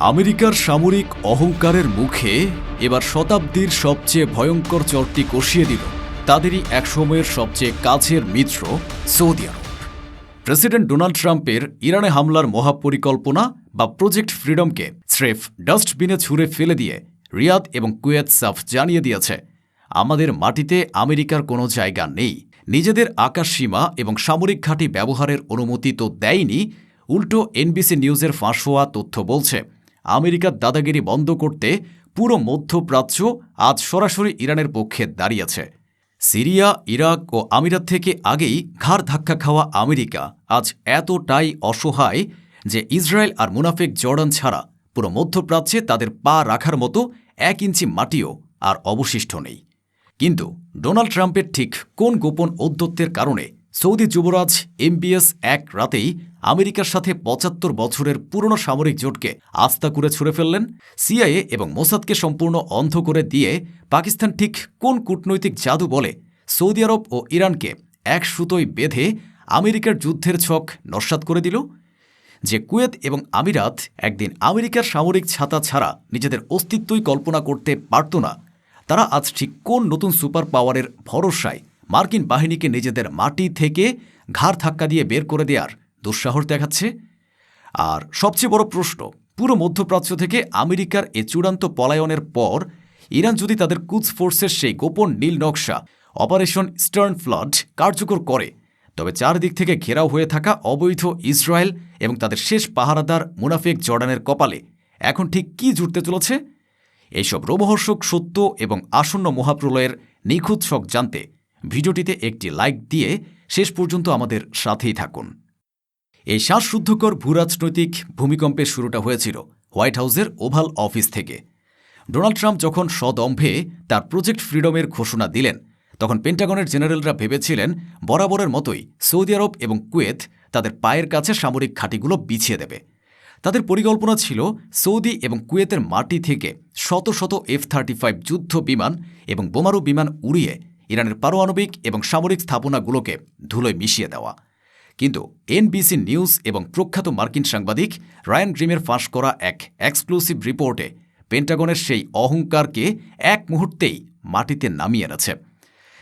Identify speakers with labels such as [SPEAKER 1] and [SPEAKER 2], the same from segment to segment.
[SPEAKER 1] আমেরিকার সামরিক অহংকারের মুখে এবার শতাব্দীর সবচেয়ে ভয়ঙ্কর চরটি কষিয়ে দিল তাদেরই একসময়ের সবচেয়ে কাছের মিত্র সৌদি আরব। প্রেসিডেন্ট ডোনাল্ড ট্রাম্পের ইরানে হামলার মহাপরিকল্পনা বা প্রজেক্ট ফ্রিডমকে স্রেফ ডাস্টবিনে ছুঁড়ে ফেলে দিয়ে রিয়াদ এবং কুয়েত সাফ জানিয়ে দিয়েছে, আমাদের মাটিতে আমেরিকার কোনো জায়গা নেই। নিজেদের আকাশসীমা এবং সামরিক ঘাঁটি ব্যবহারের অনুমতি তো দেয়নি, উল্টো এনবিসি নিউজের ফাঁস হওয়া তথ্য বলছে আমেরিকার দাদাগিরি বন্ধ করতে পুরো মধ্যপ্রাচ্য আজ সরাসরি ইরানের পক্ষে দাঁড়িয়েছে। সিরিয়া, ইরাক ও আমিরাত থেকে আগেই ঘাড় ধাক্কা খাওয়া আমেরিকা আজ এতটাই অসহায় যে ইসরায়েল আর মুনাফেক জর্ডান ছাড়া পুরো মধ্যপ্রাচ্যে তাদের পা রাখার মতো 1 ইঞ্চি মাটিও আর অবশিষ্ট নেই। কিন্তু ডোনাল্ড ট্রাম্পের ঠিক কোন গোপন ঔদ্ধত্যের কারণে সৌদি যুবরাজ এমবিএস এক রাতেই আমেরিকার সাথে ৭৫ বছরের পুরনো সামরিক জোটকে আস্থা করে ছুঁড়ে ফেললেন? সিআইএ এবং মোসাদকে সম্পূর্ণ অন্ধ করে দিয়ে পাকিস্তান ঠিক কোন কূটনৈতিক জাদু বলে সৌদি আরব ও ইরানকে এক সুতোয় বেঁধে আমেরিকার যুদ্ধের ছক নস্যাৎ করে দিল? যে কুয়েত এবং আমিরাত একদিন আমেরিকার সামরিক ছাতা ছাড়া নিজেদের অস্তিত্বই কল্পনা করতে পারত না, তারা আজ ঠিক কোন নতুন সুপার পাওয়ারের ভরসায় মার্কিন বাহিনীকে নিজেদের মাটি থেকে ঘাড় ধাক্কা দিয়ে বের করে দেওয়ার দুঃসাহস দেখাচ্ছে? আর সবচেয়ে বড় প্রশ্ন, পুরো মধ্যপ্রাচ্য থেকে আমেরিকার এ চূড়ান্ত পলায়নের পর ইরান যদি তাদের কুদস ফোর্সের সেই গোপন নীল নকশা অপারেশন স্টার্ন ফ্লাড কার্যকর করে, তবে চারদিক থেকে ঘেরাও হয়ে থাকা অবৈধ ইসরায়েল এবং তাদের শেষ পাহারাদার মুনাফেক জর্ডানের কপালে এখন ঠিক কী জুটতে চলেছে? এইসব রোমহর্ষক সত্য এবং আসন্ন মহাপ্রলয়ের নিখুঁত শখ জানতে ভিডিওটিতে একটি লাইক দিয়ে শেষ পর্যন্ত আমাদের সাথেই থাকুন। এই শ্বাসরুদ্ধকর ভূরাজনৈতিক ভূমিকম্পের শুরুটা হয়েছিল হোয়াইট হাউসের ওভাল অফিস থেকে। ডোনাল্ড ট্রাম্প যখন সদম্ভে তার প্রজেক্ট ফ্রিডমের ঘোষণা দিলেন, তখন পেন্টাগনের জেনারেলরা ভেবেছিলেন বরাবরের মতোই সৌদি আরব এবং কুয়েত তাদের পায়ের কাছে সামরিক ঘাঁটিগুলো বিছিয়ে দেবে। তাদের পরিকল্পনা ছিল সৌদি এবং কুয়েতের মাটি থেকে শত শত F-35 যুদ্ধ বিমান এবং বোমারু বিমান উড়িয়ে ইরানের পারমাণবিক এবং সামরিক স্থাপনাগুলোকে ধুলোয় মিশিয়ে দেওয়া। কিন্তু এনবিসি নিউজ এবং প্রখ্যাত মার্কিন সাংবাদিক রায়ান গ্রিমের ফাঁস করা এক এক্সক্লুসিভ রিপোর্টে পেন্টাগনের সেই অহংকারকে এক মুহূর্তেই মাটিতে নামিয়ে এনেছে।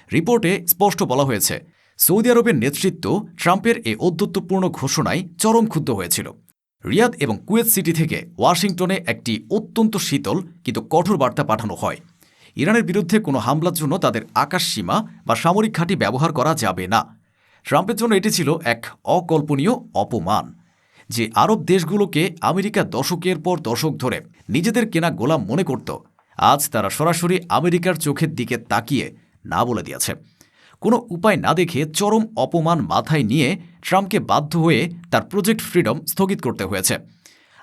[SPEAKER 1] রিপোর্টে স্পষ্ট বলা হয়েছে, সৌদি আরবের নেতৃত্ব ট্রাম্পের এই ঔদ্ধত্যপূর্ণ ঘোষণায় চরম ক্ষুব্ধ হয়েছিল। রিয়াদ এবং কুয়েত সিটি থেকে ওয়াশিংটনে একটি অত্যন্ত শীতল কিন্তু কঠোর বার্তা পাঠানো হয়, ইরানের বিরুদ্ধে কোনো হামলার জন্য তাদের আকাশসীমা বা সামরিক ঘাঁটি ব্যবহার করা যাবে না। ট্রাম্পের জন্য এটি ছিল এক অকল্পনীয় অপমান। যে আরব দেশগুলোকে আমেরিকা দশকের পর দশক ধরে নিজেদের কেনা গোলাম মনে করত, আজ তারা সরাসরি আমেরিকার চোখের দিকে তাকিয়ে না বলে দিয়েছে। কোনো উপায় না দেখে চরম অপমান মাথায় নিয়ে ট্রাম্পকে বাধ্য হয়ে তার প্রজেক্ট ফ্রিডম স্থগিত করতে হয়েছে।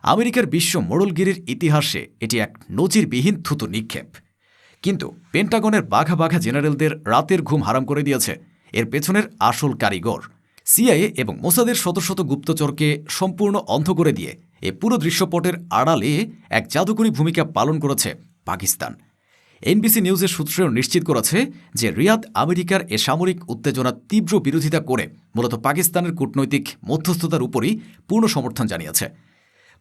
[SPEAKER 1] আমেরিকার বিশ্ব মোড়লগিরির ইতিহাসে এটি এক নজিরবিহীন থুতু নিক্ষেপ। কিন্তু পেন্টাগনের বাঘা বাঘা জেনারেলদের রাতের ঘুম হারাম করে দিয়েছে এর পেছনের আসল কারিগর। সিআইএ এবং মোসাদের শত শত গুপ্তচরকে সম্পূর্ণ অন্ধ করে দিয়ে এ পুরো দৃশ্যপটের আড়ালে এক জাদুকরী ভূমিকা পালন করেছে পাকিস্তান। এনবিসি নিউজের সূত্রেও নিশ্চিত করেছে যে রিয়াদ আমেরিকার এ সামরিক উত্তেজনার তীব্র বিরোধিতা করে মূলত পাকিস্তানের কূটনৈতিক মধ্যস্থতার উপরই পূর্ণ সমর্থন জানিয়েছে।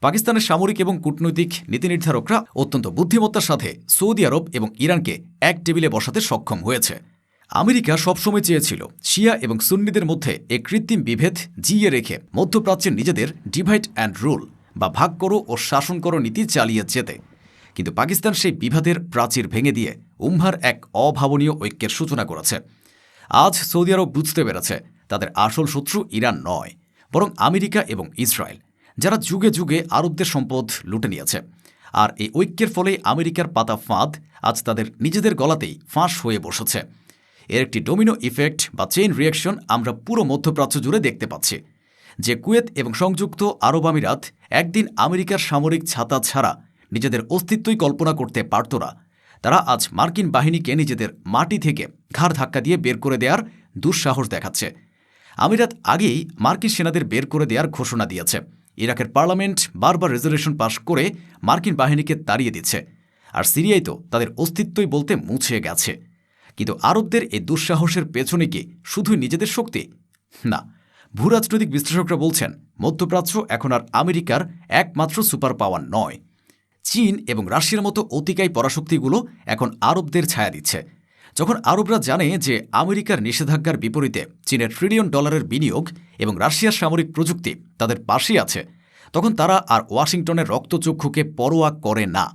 [SPEAKER 1] পাকিস্তানের সামরিক এবং কূটনৈতিক নীতিনির্ধারকরা অত্যন্ত বুদ্ধিমত্তার সাথে সৌদি আরব এবং ইরানকে এক টেবিলে বসাতে সক্ষম হয়েছে। আমেরিকা সবসময় চেয়েছিল শিয়া এবং সুন্নিদের মধ্যে এক কৃত্রিম বিভেদ জিইয়ে রেখে মধ্যপ্রাচ্যের নিজেদের ডিভাইড অ্যান্ড রুল বা ভাগ করো ও শাসন করো নীতি চালিয়ে যেতে। কিন্তু পাকিস্তান সেই বিভাদের প্রাচীর ভেঙে দিয়ে উম্মার এক অভাবনীয় ঐক্যের সূচনা করেছে। আজ সৌদি আরব বুঝতে পেরেছে তাদের আসল শত্রু ইরান নয়, বরং আমেরিকা এবং ইসরায়েল, যারা যুগে যুগে আরবদের সম্পদ লুটে নিয়েছে। আর এই ঐক্যের ফলে আমেরিকার পাতা ফাঁদ আজ তাদের নিজেদের গলাতেই ফাঁস হয়ে বসেছে। এর একটি ডোমিনো ইফেক্ট বা চেইন রিয়াকশন আমরা পুরো মধ্যপ্রাচ্য জুড়ে দেখতে পাচ্ছি। যে কুয়েত এবং সংযুক্ত আরব আমিরাত একদিন আমেরিকার সামরিক ছাতা ছাড়া নিজেদের অস্তিত্বই কল্পনা করতে পারত না, তারা আজ মার্কিন বাহিনীকে নিজেদের মাটি থেকে ঘাড় ধাক্কা দিয়ে বের করে দেওয়ার দুঃসাহস দেখাচ্ছে। আমিরাত আগেই মার্কিন সেনাদের বের করে দেওয়ার ঘোষণা দিয়েছে। ইরাকের পার্লামেন্ট বারবার রেজলিউশন পাশ করে মার্কিন বাহিনীকে তাড়িয়ে দিচ্ছে। আর সিরিয়ায় তো তাদের অস্তিত্বই বলতে মুছে গেছে। কিন্তু আরবদের এই দুঃসাহসের পেছনে কি শুধুই নিজেদের শক্তি? না, ভূরাজনৈতিক বিশ্লেষকরা বলছেন মধ্যপ্রাচ্য এখন আর আমেরিকার একমাত্র সুপার পাওয়ার নয়, চীন এবং রাশিয়ার মতো অতিকায় পরাশক্তিগুলো এখন আরবদের ছায়া দিচ্ছে। যখন আরবরা জানে যে আমেরিকার নিষেধাজ্ঞার বিপরীতে চীনের $1 ট্রিলিয়ন বিনিয়োগ এবং রাশিয়ার সামরিক প্রযুক্তি তাদের পাশেই আছে, তখন তারা আর ওয়াশিংটনের রক্তচক্ষুকে পরোয়া করে না।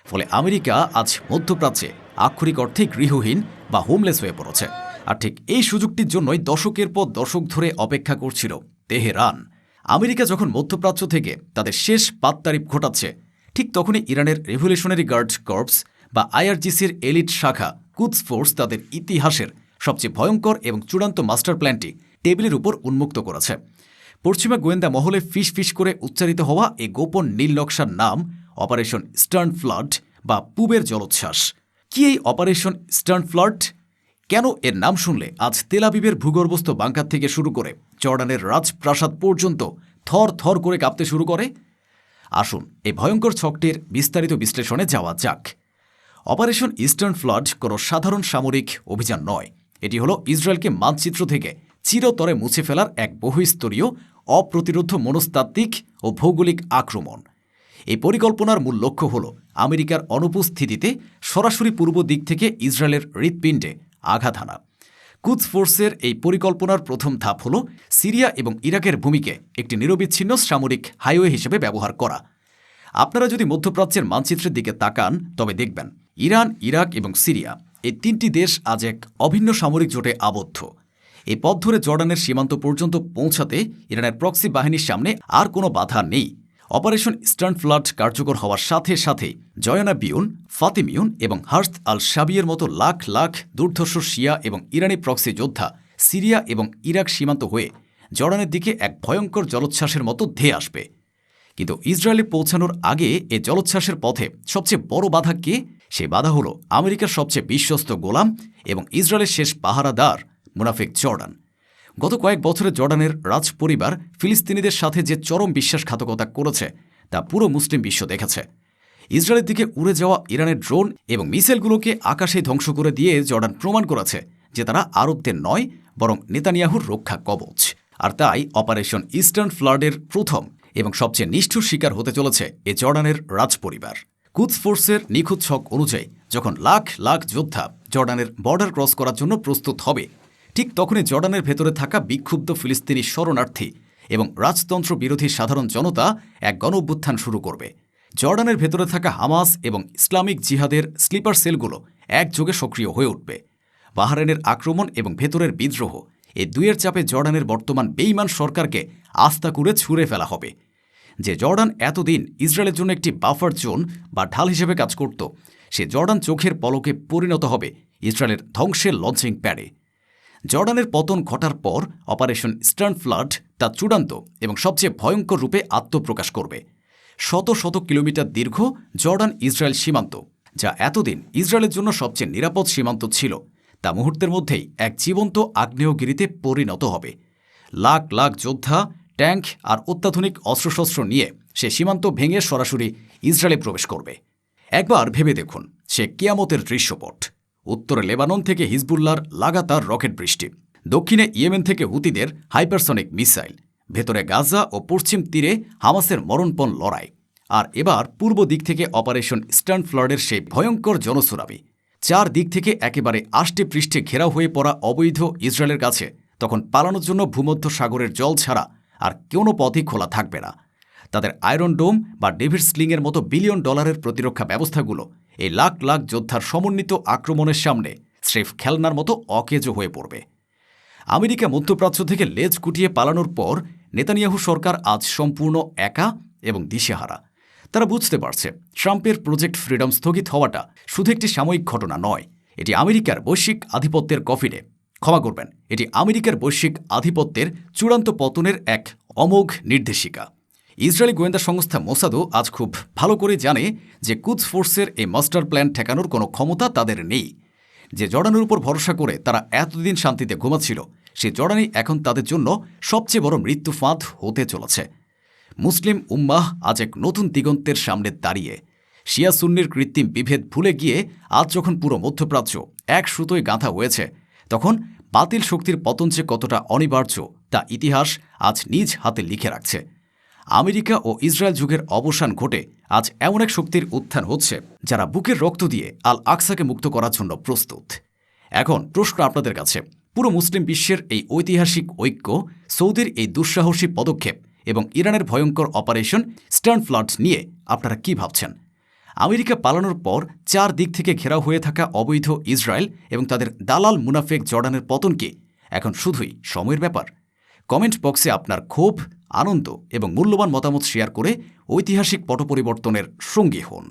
[SPEAKER 1] ফলে আমেরিকা আজ মধ্যপ্রাচ্যে আক্ষরিক অর্থে গৃহহীন বা হোমলেস হয়ে পড়েছে। আর ঠিক এই সুযোগটির জন্যই দশকের পর দশক ধরে অপেক্ষা করছিল তেহরান। আমেরিকা যখন মধ্যপ্রাচ্য থেকে তাদের শেষ পাততারিফ ঘটাচ্ছে, ঠিক তখনই ইরানের রেভলিউশনারি গার্ড কর্পস বা আইআরজিসির এলিট শাখা কুদস ফোর্স তাদের ইতিহাসের সবচেয়ে ভয়ঙ্কর এবং চূড়ান্ত মাস্টার প্ল্যানটি টেবিলের উপর উন্মুক্ত করেছে। পশ্চিমা গোয়েন্দা মহলে ফিস ফিস করে উচ্চারিত হওয়া এই গোপন নীল নকশার নাম অপারেশন ইস্টার্ন ফ্লাড বা পূবের জলোচ্ছ্বাস। কি এই অপারেশন ইস্টার্ন ফ্লাড? কেন এর নাম শুনলে আজ তেল আবিবের ভূগর্ভস্থ বাংকার থেকে শুরু করে জর্ডানের রাজপ্রাসাদ পর্যন্ত থর থর করে কাঁপতে শুরু করে? আসুন এই ভয়ঙ্কর ছকটির বিস্তারিত বিশ্লেষণে যাওয়া যাক। অপারেশন ইস্টার্ন ফ্লাড কোনো সাধারণ সামরিক অভিযান নয়। এটি হলো ইসরায়েলকে মানচিত্র থেকে চিরতরে মুছে ফেলার এক বহুস্তরীয় অপ্রতিরোধ মনস্তাত্ত্বিক ও ভৌগোলিক আক্রমণ। এই পরিকল্পনার মূল লক্ষ্য হল আমেরিকার অনুপস্থিতিতে সরাসরি পূর্ব দিক থেকে ইসরায়েলের হৃৎপিণ্ডে আঘাত হানা। কুদস ফোর্সের এই পরিকল্পনার প্রথম ধাপ হল সিরিয়া এবং ইরাকের ভূমিকে একটি নিরবিচ্ছিন্ন সামরিক হাইওয়ে হিসেবে ব্যবহার করা। আপনারা যদি মধ্যপ্রাচ্যের মানচিত্রের দিকে তাকান তবে দেখবেন ইরান, ইরাক এবং সিরিয়া এই তিনটি দেশ আজ এক অভিন্ন সামরিক জোটে আবদ্ধ। এই পথ ধরে জর্ডানের সীমান্ত পর্যন্ত পৌঁছাতে ইরানের প্রক্সি বাহিনীর সামনে আর কোনো বাধা নেই। অপারেশন ইস্টার্ন ফ্লাড কার্যকর হওয়ার সাথে সাথে জয়না বিউন, ফাতিমিউন এবং হার্স্ত আল শাবিয়ের মতো লাখ লাখ দুর্ধর্ষ শিয়া এবং ইরানি প্রক্সি যোদ্ধা সিরিয়া এবং ইরাক সীমান্ত হয়ে জর্ডানের দিকে এক ভয়ঙ্কর জলোচ্ছ্বাসের মতো ধেয়ে আসবে। কিন্তু ইসরায়েলে পৌঁছানোর আগে এ জলোচ্ছ্বাসের পথে সবচেয়ে বড় বাধা কে? সেই বাধা হল আমেরিকার সবচেয়ে বিশ্বস্ত গোলাম এবং ইসরায়েলের শেষ পাহারাদার মুনাফিক জর্ডান। গত কয়েক বছরে জর্ডানের রাজ পরিবার ফিলিস্তিনিদের সাথে যে চরম বিশ্বাসঘাতকতা করেছে তা পুরো মুসলিম বিশ্ব দেখেছে। ইসরায়েলের দিকে উড়ে যাওয়া ইরানের ড্রোন এবং মিসাইলগুলোকে আকাশে ধ্বংস করে দিয়ে জর্ডান প্রমাণ করেছে যে তারা আরবদের নয় বরং নেতানিয়াহুর রক্ষা কবচ। আর তাই অপারেশন ইস্টার্ন ফ্লাডের প্রথম এবং সবচেয়ে নিষ্ঠুর শিকার হতে চলেছে এ জর্ডানের রাজপরিবার। কুদস ফোর্সের নিখুঁত ছক অনুযায়ী যখন লাখ লাখ যোদ্ধা জর্ডানের বর্ডার ক্রস করার জন্য প্রস্তুত হবে, ঠিক তখনই জর্ডানের ভেতরে থাকা বিক্ষুব্ধ ফিলিস্তিনি শরণার্থী এবং রাজতন্ত্র বিরোধী সাধারণ জনতা এক গণঅভ্যুত্থান শুরু করবে। জর্ডানের ভেতরে থাকা হামাস এবং ইসলামিক জিহাদের স্লিপার সেলগুলো একযোগে সক্রিয় হয়ে উঠবে। বাহরাইনের আক্রমণ এবং ভেতরের বিদ্রোহ, এই দুইয়ের চাপে জর্ডানের বর্তমান বেইমান সরকারকে আস্থা করে ছুঁড়ে ফেলা হবে। যে জর্ডান এতদিন ইসরায়েলের জন্য একটি বাফার জোন বা ঢাল হিসেবে কাজ করত, সে জর্ডান চোখের পলকে পরিণত হবে ইসরায়েলের ধ্বংসের লঞ্চিং প্যাডে। জর্ডানের পতন ঘটার পর অপারেশন ইস্টার্ন ফ্লাড তা চূড়ান্ত এবং সবচেয়ে ভয়ঙ্কর রূপে আত্মপ্রকাশ করবে। শত শত কিলোমিটার দীর্ঘ জর্ডান ইসরায়েল সীমান্ত, যা এতদিন ইসরায়েলের জন্য সবচেয়ে নিরাপদ সীমান্ত ছিল, তা মুহূর্তের মধ্যেই এক জীবন্ত আগ্নেয়গিরিতে পরিণত হবে। লাখ লাখ যোদ্ধা, ট্যাঙ্ক আর অত্যাধুনিক অস্ত্রশস্ত্র নিয়ে সে সীমান্ত ভেঙে সরাসরি ইসরায়েলে প্রবেশ করবে। একবার ভেবে দেখুন সে কিয়ামতের দৃশ্যপট। উত্তরে লেবানন থেকে হিজবুল্লাহর লাগাতার রকেট বৃষ্টি, দক্ষিণে ইয়েমেন থেকে হুতিদের হাইপারসনিক মিসাইল, ভেতরে গাজা ও পশ্চিম তীরে হামাসের মরণপণ লড়াই, আর এবার পূর্ব দিক থেকে অপারেশন ইস্টার্ন ফ্লাডের সেই ভয়ঙ্কর জনসুনামি। চার দিক থেকে একেবারে আষ্টে পৃষ্ঠে ঘেরাও হয়ে পড়া অবৈধ ইসরায়েলের কাছে তখন পালানোর জন্য ভূমধ্য সাগরের জল ছাড়া আর কোনো পথই খোলা থাকবে না। তাদের আয়রন ডোম বা ডেভিড স্লিংয়ের মতো $1 বিলিয়ন প্রতিরক্ষা ব্যবস্থাগুলো এই লাখ লাখ যোদ্ধার সমন্বিত আক্রমণের সামনে স্রেফ খেলনার মতো অকেজো হয়ে পড়বে। আমেরিকা মধ্যপ্রাচ্য থেকে লেজ গুটিয়ে পালানোর পর নেতানিয়াহু সরকার আজ সম্পূর্ণ একা এবং দিশেহারা। তারা বুঝতে পারছে ট্রাম্পের প্রজেক্ট ফ্রিডম স্থগিত হওয়াটা শুধু একটি সাময়িক ঘটনা নয়, এটি আমেরিকার বৈশ্বিক আধিপত্যের কফিনে, ক্ষমা করবেন, এটি আমেরিকার বৈশ্বিক আধিপত্যের চূড়ান্ত পতনের এক অমোঘ নির্দেশিকা। ইসরায়েলি গোয়েন্দা সংস্থা মোসাদও আজ খুব ভালো করে জানে যে কুদস ফোর্সের এই মাস্টার প্ল্যান ঠেকানোর কোনো ক্ষমতা তাদের নেই। যে জর্ডানের উপর ভরসা করে তারা এতদিন শান্তিতে ঘুমাচ্ছিল, সে জর্ডানই এখন তাদের জন্য সবচেয়ে বড় মৃত্যু ফাঁদ হতে চলেছে। মুসলিম উম্মাহ আজ এক নতুন দিগন্তের সামনে দাঁড়িয়ে। শিয়া সুন্নির কৃত্রিম বিভেদ ভুলে গিয়ে আজ যখন পুরো মধ্যপ্রাচ্য এক সুতোয় গাঁথা হয়েছে, তখন বাতিল শক্তির পতন যে কতটা অনিবার্য তা ইতিহাস আজ নিজ হাতে লিখে রাখছে। আমেরিকা ও ইসরায়েল যুগের অবসান ঘটে আজ এমন এক শক্তির উত্থান হচ্ছে যারা বুকের রক্ত দিয়ে আল আকসাকে মুক্ত করার জন্য প্রস্তুত। এখন প্রশ্ন আপনাদের কাছে, পুরো মুসলিম বিশ্বের এই ঐতিহাসিক ঐক্য, সৌদির এই দুঃসাহসী পদক্ষেপ এবং ইরানের ভয়ঙ্কর অপারেশন স্টার্ন ফ্লাড নিয়ে আপনারা কি ভাবছেন? আমেরিকা পালানোর পর 4 দিক থেকে ঘেরাও হয়ে থাকা অবৈধ ইসরায়েল এবং তাদের দালাল মুনাফেক জর্ডানের পতন কি এখন শুধুই সময়ের ব্যাপার? কমেন্ট বক্সে আপনার ক্ষোভ, আনন্দ এবং মূল্যবান মতামত শেয়ার করে ঐতিহাসিক পট পরিবর্তনের সঙ্গী হন।